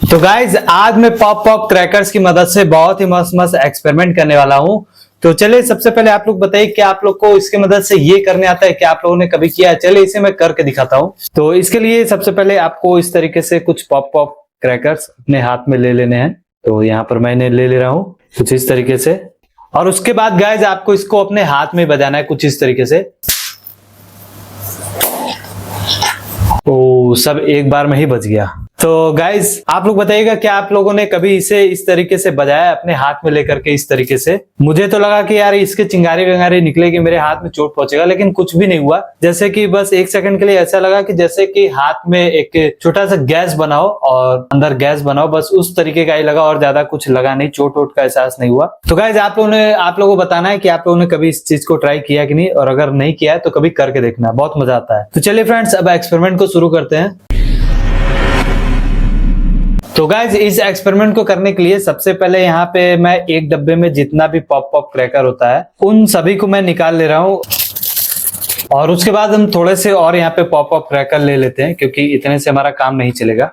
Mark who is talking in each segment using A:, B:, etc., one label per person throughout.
A: तो गाइज आज मैं पॉप पॉप क्रैकर्स की मदद से बहुत ही मस्त मस्त एक्सपेरिमेंट करने वाला हूँ। तो चलिए सबसे पहले आप लोग बताइए क्या आप लोग को इसके मदद से ये करने आता है, क्या आप लोगों ने कभी किया है? चलिए इसे मैं करके दिखाता हूँ। तो इसके लिए सबसे पहले आपको इस तरीके से कुछ पॉप पॉप क्रैकर्स अपने हाथ में ले लेने हैं। तो यहाँ पर मैंने ले रहा हूँ कुछ इस तरीके से, और उसके बाद गाइज आपको इसको अपने हाथ में बजाना है कुछ इस तरीके से। तो सब एक बार में ही बज गया। तो गाइज आप लोग बताइएगा क्या आप लोगों ने कभी इसे इस तरीके से बजाया अपने हाथ में लेकर के इस तरीके से? मुझे तो लगा कि यार इसके चिंगारी विंगारी निकलेगी, मेरे हाथ में चोट पहुंचेगा, लेकिन कुछ भी नहीं हुआ। जैसे कि बस एक सेकंड के लिए ऐसा लगा कि जैसे कि हाथ में एक छोटा सा गैस बनाओ और अंदर गैस बनाओ, बस उस तरीके का ही लगा और ज्यादा कुछ लगा नहीं, चोट वोट का एहसास नहीं हुआ। तो गाइज आप लोगों को बताना है कि आप लोगों ने कभी इस चीज को ट्राई किया कि नहीं, और अगर नहीं किया है तो कभी करके देखना, बहुत मजा आता है। तो चलिए फ्रेंड्स अब एक्सपेरिमेंट को शुरू करते हैं। तो गाइज इस एक्सपेरिमेंट को करने के लिए सबसे पहले यहाँ पे मैं एक डब्बे में जितना भी पॉप पॉप क्रैकर होता है उन सभी को मैं निकाल ले रहा हूँ, और उसके बाद हम थोड़े से और यहाँ पे पॉप पॉप क्रैकर ले लेते हैं क्योंकि इतने से हमारा काम नहीं चलेगा।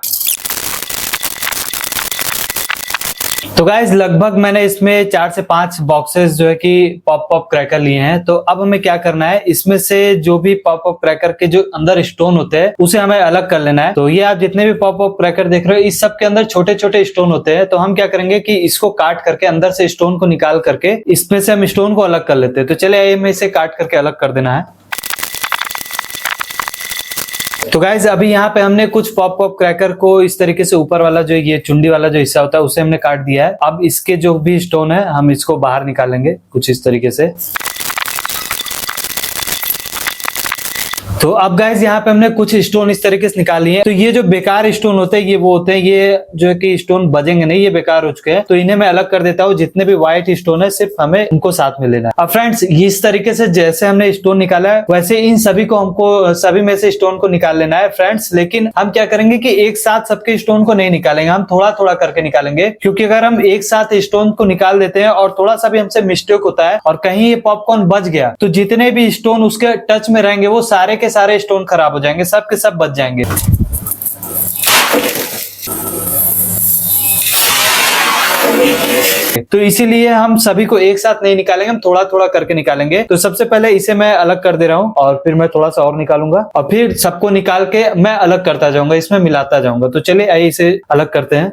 A: तो गाइज लगभग मैंने इसमें 4 से 5 बॉक्सेस जो है कि पॉप पॉप क्रैकर लिए हैं। तो अब हमें क्या करना है, इसमें से जो भी पॉप पॉप क्रैकर के जो अंदर स्टोन होते हैं उसे हमें अलग कर लेना है। तो ये आप जितने भी पॉप पॉप क्रैकर देख रहे हो इस सब के अंदर छोटे छोटे स्टोन होते हैं। तो हम क्या करेंगे कि इसको काट करके अंदर से स्टोन को निकाल करके इसमें से हम स्टोन को अलग कर लेते हैं। तो चलिए हमें इसे काट करके अलग कर देना है। तो गाइज अभी यहाँ पे हमने कुछ पॉप पॉप क्रैकर को इस तरीके से ऊपर वाला जो ये चुंडी वाला जो हिस्सा होता है उसे हमने काट दिया है। अब इसके जो भी स्टोन है हम इसको बाहर निकालेंगे कुछ इस तरीके से। तो अब गाइज यहाँ पे हमने कुछ स्टोन इस तरीके से निकाल लिए हैं। तो ये जो बेकार स्टोन होते हैं ये वो होते हैं, ये जो है कि स्टोन बजेंगे नहीं, ये बेकार हो चुके हैं। तो इन्हें मैं अलग कर देता हूँ। जितने भी व्हाइट स्टोन है सिर्फ हमें उनको साथ में लेना है। अब फ्रेंड्स इस तरीके से जैसे हमने स्टोन निकाला है वैसे इन सभी को हमको सभी में से स्टोन को निकाल लेना है फ्रेंड्स। लेकिन हम क्या करेंगे कि एक साथ सबके स्टोन को नहीं निकालेंगे, हम थोड़ा थोड़ा करके निकालेंगे। क्योंकि अगर हम एक साथ स्टोन को निकाल देते हैं और थोड़ा सा भी हमसे मिस्टेक होता है और कहीं ये पॉपकॉर्न बच गया तो जितने भी स्टोन उसके टच में रहेंगे वो सारे के सारे स्टोन खराब हो जाएंगे, सब के सब बच जाएंगे। तो इसीलिए हम सभी को एक साथ नहीं निकालेंगे, हम थोड़ा थोड़ा करके निकालेंगे। तो सबसे पहले इसे मैं अलग कर दे रहा हूं और फिर मैं थोड़ा सा और निकालूंगा और फिर सबको निकाल के मैं अलग करता जाऊंगा, इसमें मिलाता जाऊंगा। तो चलिए आइए इसे अलग करते हैं।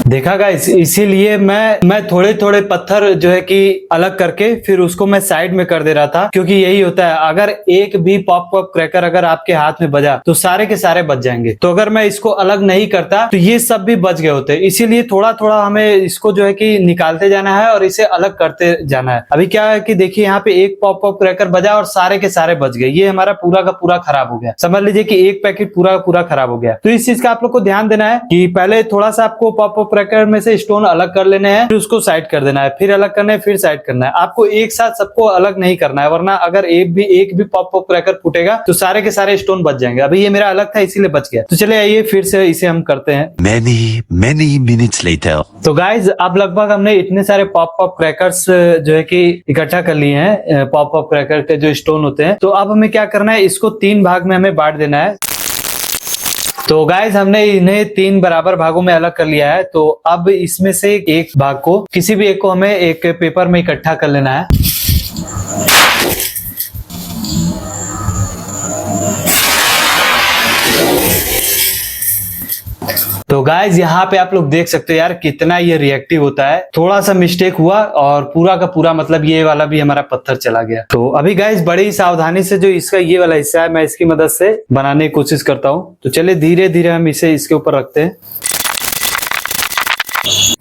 A: देखा गाइस, इसीलिए मैं थोड़े थोड़े पत्थर जो है कि अलग करके फिर उसको मैं साइड में कर दे रहा था, क्योंकि यही होता है अगर एक भी पॉप पॉप क्रैकर अगर आपके हाथ में बजा तो सारे के सारे बच जाएंगे। तो अगर मैं इसको अलग नहीं करता तो ये सब भी बच गए होते। इसीलिए थोड़ा थोड़ा हमें इसको जो है कि निकालते जाना है और इसे अलग करते जाना है। अभी क्या है कि देखिए यहाँ पे एक पॉप पॉप क्रैकर बजा और सारे के सारे बच गए, ये हमारा पूरा का पूरा खराब हो गया। समझ लीजिए कि एक पैकेट पूरा का पूरा खराब हो गया। तो इस चीज का आप लोग को ध्यान देना है कि पहले थोड़ा सा आपको पॉप पॉप क्रैकर में से स्टोन अलग कर लेने हैं, फिर उसको साइड कर देना है, फिर अलग करना है, फिर साइड करना है। आपको एक साथ सबको अलग नहीं करना है, वरना अगर एक भी पॉप पॉप क्रैकर फूटेगा तो सारे के सारे स्टोन बच जाएंगे। अभी ये मेरा अलग था इसीलिए बच गया। तो चलिए आइए फिर से इसे हम करते हैं।
B: Many minutes later.
A: तो गाइज अब लगभग हमने इतने सारे पॉप पॉप क्रैकर्स जो है कि इकट्ठा कर लिए हैं, पॉप पॉप क्रैकर के जो स्टोन होते हैं। तो अब हमें क्या करना है, इसको 3 भाग में हमें बांट देना है। तो गाइज हमने इन्हें 3 बराबर भागों में अलग कर लिया है। तो अब इसमें से एक भाग को किसी भी एक को हमें एक पेपर में इकट्ठा कर लेना है। तो गाइज यहाँ पे आप लोग देख सकते हो यार कितना ये रिएक्टिव होता है। थोड़ा सा मिस्टेक हुआ और पूरा का पूरा मतलब ये वाला भी हमारा पत्थर चला गया। तो अभी गाइज बड़ी सावधानी से जो इसका ये वाला हिस्सा है मैं इसकी मदद से बनाने की कोशिश करता हूँ। तो चलिए धीरे धीरे हम इसे इसके ऊपर रखते हैं।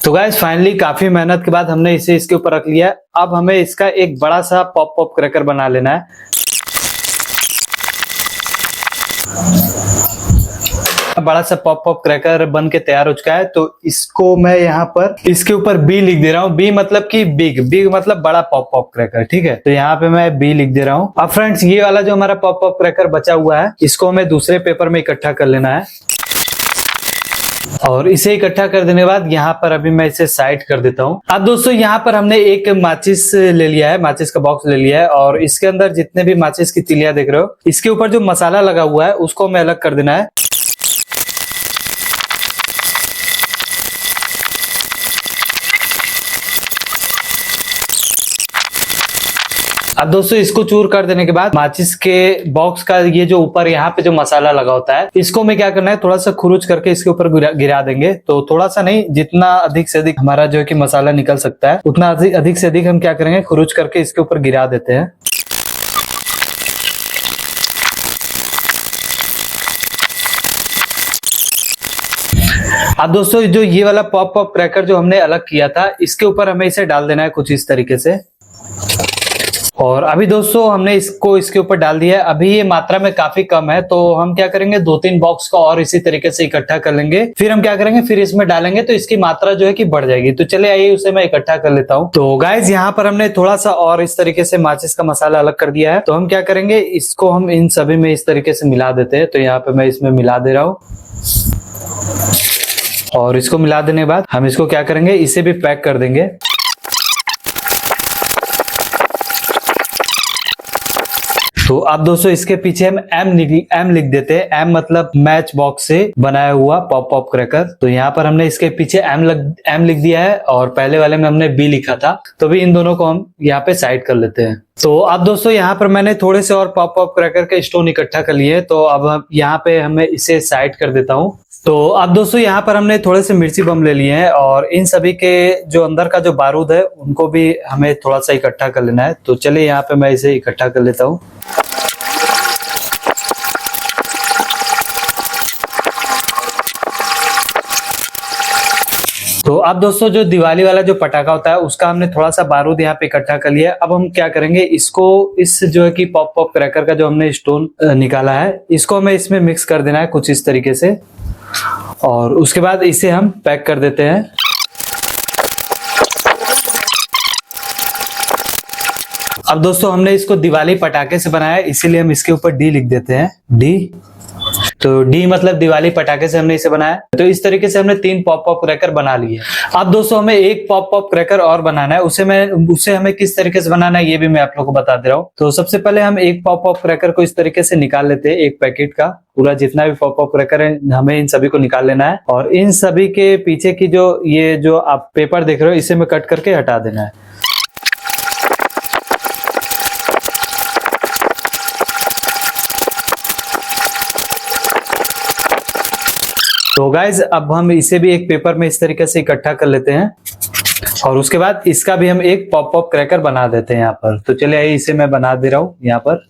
A: तो गाइज फाइनली काफी मेहनत के बाद हमने इसे इसके ऊपर रख लिया। अब हमें इसका एक बड़ा सा पॉप पॉप क्रैकर बना लेना है। बड़ा सा पॉप पॉप क्रैकर बन के तैयार हो चुका है। तो इसको मैं यहाँ पर इसके ऊपर बी लिख दे रहा हूँ। बी मतलब कि बिग मतलब बड़ा पॉप पॉप क्रैकर, ठीक है। तो यहाँ पे मैं बी लिख दे रहा हूँ। अब फ्रेंड्स ये वाला जो हमारा पॉप पॉप क्रैकर बचा हुआ है इसको हमें दूसरे पेपर में इकट्ठा कर लेना है। और इसे इकट्ठा कर देने के बाद यहाँ पर अभी मैं इसे साइड कर देता हूँ। अब दोस्तों यहाँ पर हमने एक माचिस ले लिया है, माचिस का बॉक्स ले लिया है और इसके अंदर जितने भी माचिस की तिलियां देख रहे हो इसके ऊपर जो मसाला लगा हुआ है उसको हमें अलग कर देना है। अब दोस्तों इसको चूर कर देने के बाद माचिस के बॉक्स का ये जो ऊपर यहाँ पे जो मसाला लगा होता है इसको हमें क्या करना है, थोड़ा सा खुरुच करके इसके ऊपर गिरा देंगे। तो थोड़ा सा नहीं, जितना अधिक से अधिक हमारा जो है कि मसाला निकल सकता है उतना अधिक से अधिक हम क्या करेंगे, खुरुच करके इसके ऊपर गिरा देते हैं। अब दोस्तों जो ये वाला पॉप पॉप क्रैकर जो हमने अलग किया था इसके ऊपर हमें इसे डाल देना है कुछ इस तरीके से। और अभी दोस्तों हमने इसको इसके ऊपर डाल दिया है। अभी ये मात्रा में काफी कम है तो हम क्या करेंगे, 2-3 बॉक्स को और इसी तरीके से इकट्ठा कर लेंगे। फिर हम क्या करेंगे, फिर इसमें डालेंगे तो इसकी मात्रा जो है कि बढ़ जाएगी। तो चले आइए उसे मैं इकट्ठा कर लेता हूँ। तो गाइज यहाँ पर हमने थोड़ा सा और इस तरीके से माचिस का मसाला अलग कर दिया है। तो हम क्या करेंगे, इसको हम इन सभी में इस तरीके से मिला देते हैं। तो यहाँ पे मैं इसमें मिला दे रहा हूँ और इसको मिला देने के बाद हम इसको क्या करेंगे, इसे भी पैक कर देंगे। तो अब दोस्तों इसके पीछे हम एम लिख देते हैं। एम मतलब मैच बॉक्स से बनाया हुआ पॉप पॉप क्रैकर। तो यहाँ पर हमने इसके पीछे एम लिख दिया है और पहले वाले में हमने बी लिखा था। तो भी इन दोनों को हम यहाँ पे साइड कर लेते हैं। तो अब दोस्तों यहाँ पर मैंने थोड़े से और पॉप पॉप क्रैकर के स्टोन इकट्ठा कर लिए। तो अब हम यहाँ पे हमें इसे साइड कर देता हूँ। तो अब दोस्तों यहाँ पर हमने थोड़े से मिर्ची बम ले लिए हैं और इन सभी के जो अंदर का जो बारूद है उनको भी हमें थोड़ा सा इकट्ठा कर लेना है। तो चलिए यहाँ पे मैं इसे इकट्ठा कर लेता हूँ। तो अब दोस्तों जो दिवाली वाला जो पटाखा होता है उसका हमने थोड़ा सा बारूद यहाँ पे इकट्ठा कर लिया है। अब हम क्या करेंगे, इसको इस जो है कि पॉप पॉप क्रैकर का जो हमने स्टोन निकाला है इसको हमें इसमें मिक्स कर देना है कुछ इस तरीके से। और उसके बाद इसे हम पैक कर देते हैं। अब दोस्तों हमने इसको दिवाली पटाखे से बनाया है इसीलिए हम इसके ऊपर डी लिख देते हैं, डी। तो डी मतलब दिवाली पटाखे से हमने इसे बनाया। तो इस तरीके से हमने 3 पॉप पॉप क्रैकर बना लिए। अब दोस्तों हमें एक पॉप पॉप क्रैकर और बनाना है। उसे हमें किस तरीके से बनाना है ये भी मैं आप लोगों को बता दे रहा हूँ। तो सबसे पहले हम एक पॉप पॉप क्रैकर को इस तरीके से निकाल लेते हैं। एक पैकेट का पूरा जितना भी पॉप पॉप क्रैकर है हमें इन सभी को निकाल लेना है। और इन सभी के पीछे की ये जो आप पेपर देख रहे हो इसे में कट करके हटा देना है। तो गाइज अब हम इसे भी एक पेपर में इस तरीके से इकट्ठा कर लेते हैं और उसके बाद इसका भी हम एक पॉप पॉप क्रैकर बना देते हैं यहाँ पर। तो चलिए इसे मैं बना दे रहा हूँ यहाँ पर।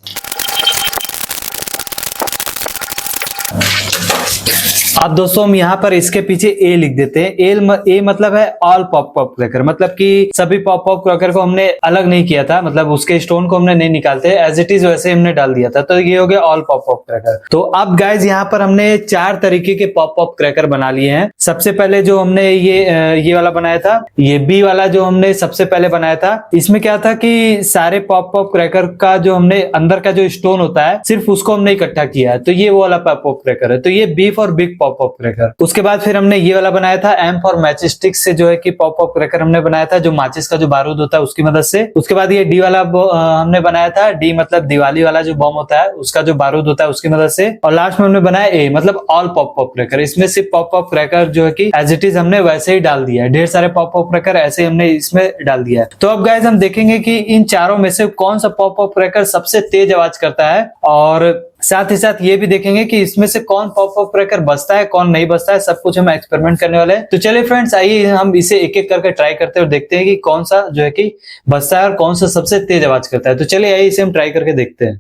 A: अब दोस्तों हम यहाँ पर इसके पीछे ए लिख देते हैं। ए मतलब है ऑल पॉप पॉप क्रैकर, मतलब कि सभी पॉप पॉप क्रैकर को हमने अलग नहीं किया था, मतलब उसके स्टोन को हमने नहीं निकालते, एज इट इज वैसे हमने डाल दिया था। तो ये हो गया ऑल पॉप पॉप क्रैकर। तो अब गाइज यहाँ पर हमने 4 तरीके के पॉप पॉप क्रैकर बना लिए हैं। सबसे पहले जो हमने ये वाला बनाया था, ये बी वाला जो हमने सबसे पहले बनाया था, इसमें क्या था कि सारे पॉप पॉप क्रैकर का जो हमने अंदर का जो स्टोन होता है सिर्फ उसको हमने इकट्ठा किया है। तो ये वो वाला पॉप पॉप क्रैकर है। तो ये B for big pop pop cracker. उसके बाद फिर हमने ये वाला बनाया था एम फॉर मैच स्टिक से, जो है कि पॉप पॉप क्रैकर हमने बनाया था जो माचिस का जो बारूद होता है उसकी मदद से। उसके बाद ये डी वाला हमने बनाया था, डी मतलब दिवाली वाला जो बम होता है उसका जो बारूद होता है उसकी मदद से। और लास्ट में हमने बनाया ए मतलब ऑल पॉप पॉप क्रैकर। इसमें सिर्फ पॉप पॉप क्रैकर जो है कि एज इट इज हमने वैसे ही डाल दिया है। ढेर सारे पॉप पॉप क्रैकर ऐसे हमने इसमें डाल दिया है। तो अब गाइस हम देखेंगे कि इन चारों में से कौन सा पॉप पॉप क्रैकर सबसे तेज आवाज करता है, और साथ ही साथ ये भी देखेंगे कि इसमें से कौन पॉप पॉप क्रैकर बजता है कौन नहीं बजता है। सब कुछ हम एक्सपेरिमेंट करने वाले हैं। तो चलिए फ्रेंड्स आइए हम इसे एक एक करके ट्राई करते हैं और देखते हैं कि कौन सा जो है कि बजता है और कौन सा सबसे तेज आवाज करता है। तो चलिए आइए इसे हम ट्राई करके देखते हैं।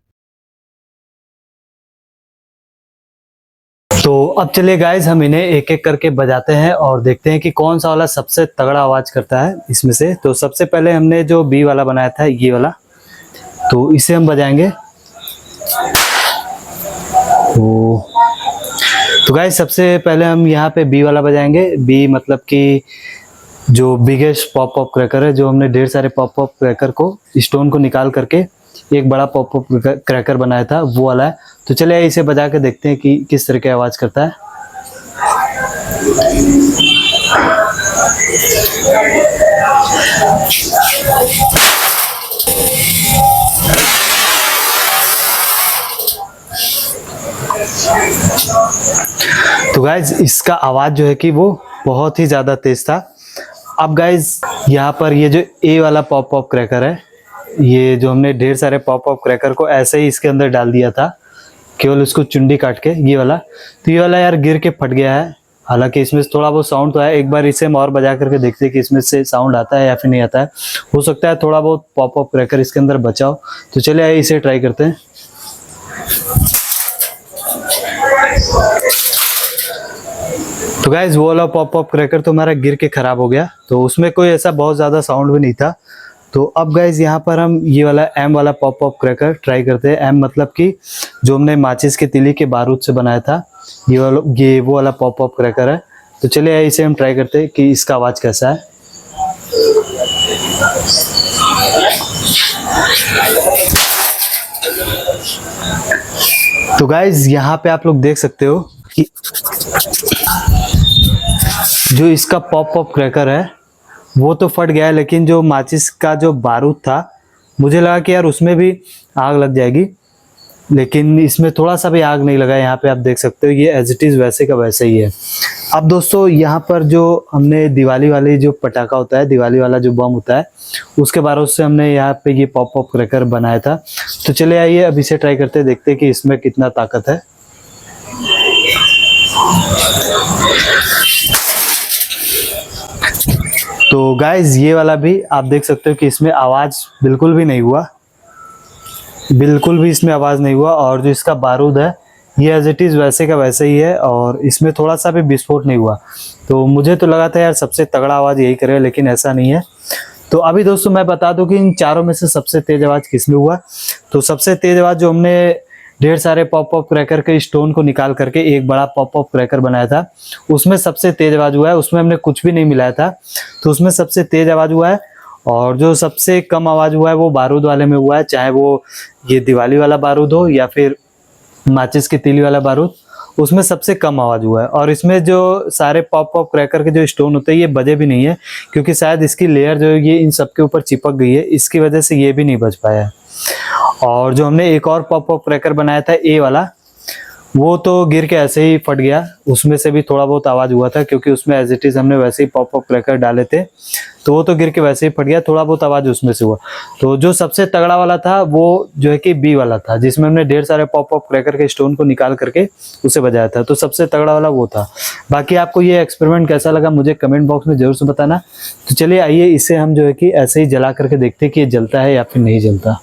A: तो अब चलिए गाइज हम इन्हें एक एक करके बजाते हैं और देखते हैं कि कौन सा वाला सबसे तगड़ा आवाज करता है इसमें से। तो सबसे पहले हमने जो बी वाला बनाया था ये वाला, तो इसे हम बजाएंगे। तो तो गाइस सबसे पहले हम यहाँ पे बी वाला बजाएंगे। बी मतलब कि जो बिगेस्ट पॉप पॉप क्रैकर है, जो हमने ढेर सारे पॉप पॉप क्रैकर को स्टोन को निकाल करके एक बड़ा पॉप पॉप क्रैकर बनाया था, वो वाला है। तो चलिए इसे बजा के देखते हैं कि किस तरह की आवाज करता है। तो गाइज इसका आवाज जो है कि वो बहुत ही ज्यादा तेज था। अब गाइज यहाँ पर ये जो ए वाला पॉप पॉप क्रैकर है, ये जो हमने ढेर सारे पॉप पॉप क्रैकर को ऐसे ही इसके अंदर डाल दिया था, केवल उसको चुंडी काट के, ये वाला। तो ये वाला यार गिर के फट गया है। हालांकि इसमें थोड़ा बहुत साउंड तो है। एक बार इसे हम और बजा करके देखते हैं कि इसमें से साउंड आता है या फिर नहीं आता है। हो सकता है थोड़ा बहुत पॉप पॉप क्रैकर इसके अंदर बचा हो। तो चलिए इसे ट्राई करते हैं। तो गाइज वो वाला पॉप पॉप क्रैकर तो हमारा गिर के खराब हो गया, तो उसमें कोई ऐसा बहुत ज़्यादा साउंड भी नहीं था। तो अब गाइज यहाँ पर हम ये वाला एम वाला पॉप पॉप क्रैकर ट्राई करते हैं। एम मतलब कि जो हमने माचिस के तीली के बारूद से बनाया था, ये वो वाला पॉप पॉप क्रैकर है। तो चलिए इसे हम ट्राई करते हैं कि इसका आवाज़ कैसा है। तो गाइज यहाँ पे आप लोग देख सकते हो कि जो इसका पॉप पॉप क्रैकर है वो तो फट गया है, लेकिन जो माचिस का जो बारूद था, मुझे लगा कि यार उसमें भी आग लग जाएगी, लेकिन इसमें थोड़ा सा भी आग नहीं लगा। यहाँ पे आप देख सकते हो ये एज इट इज़ वैसे का वैसे ही है। अब दोस्तों यहाँ पर जो हमने दिवाली वाली जो पटाखा होता है, दिवाली वाला जो बम होता है, उसके बारूद से हमने यहाँ पे ये पॉप पॉप क्रैकर बनाया था। तो चले आइए अब इसे ट्राई करते देखते हैं कि इसमें कितना ताकत है। तो गाइज ये वाला भी आप देख सकते हो कि इसमें आवाज बिल्कुल भी नहीं हुआ, बिल्कुल भी इसमें आवाज नहीं हुआ। और जो इसका बारूद है ये एज इट इज वैसे का वैसे ही है, और इसमें थोड़ा सा भी विस्फोट नहीं हुआ। तो मुझे तो लगा था यार सबसे तगड़ा आवाज यही करेगा, लेकिन ऐसा नहीं है। तो अभी दोस्तों मैं बता दूं कि इन चारों में से सबसे तेज आवाज किसमें हुआ। तो सबसे तेज आवाज जो हमने ढेर सारे पॉप पॉप क्रैकर के स्टोन को निकाल करके एक बड़ा पॉप पॉप क्रैकर बनाया था, उसमें सबसे तेज आवाज हुआ है। उसमें हमने कुछ भी नहीं मिलाया था, तो उसमें सबसे तेज आवाज हुआ है। और जो सबसे कम आवाज हुआ है वो बारूद वाले में हुआ है, चाहे वो ये दिवाली वाला बारूद हो या फिर माचिस की तीली वाला बारूद, उसमें सबसे कम आवाज हुआ है। और इसमें जो सारे पॉप पॉप क्रैकर के जो स्टोन होते हैं ये बजे भी नहीं है, क्योंकि शायद इसकी लेयर जो है ये इन सबके ऊपर चिपक गई है, इसकी वजह से ये भी नहीं बज पाया है। और जो हमने एक और पॉप पॉप क्रैकर बनाया था ए वाला, वो तो गिर के ऐसे ही फट गया। उसमें से भी थोड़ा बहुत आवाज हुआ था, क्योंकि उसमें एज इट इज हमने वैसे ही पॉप पॉप क्रैकर डाले थे, तो वो तो गिर के वैसे ही फट गया। थोड़ा बहुत आवाज उसमें से हुआ। तो जो सबसे तगड़ा वाला था वो जो है कि बी वाला था, जिसमें हमने ढेर सारे पॉप पॉप क्रैकर के स्टोन को निकाल करके उसे बजाया था। तो सबसे तगड़ा वाला वो था। बाकी आपको ये एक्सपेरिमेंट कैसा लगा मुझे कमेंट बॉक्स में जरूर से बताना। तो चलिए आइए इसे हम जो है कि ऐसे ही जला करके देखते हैं कि ये जलता है या फिर नहीं जलता।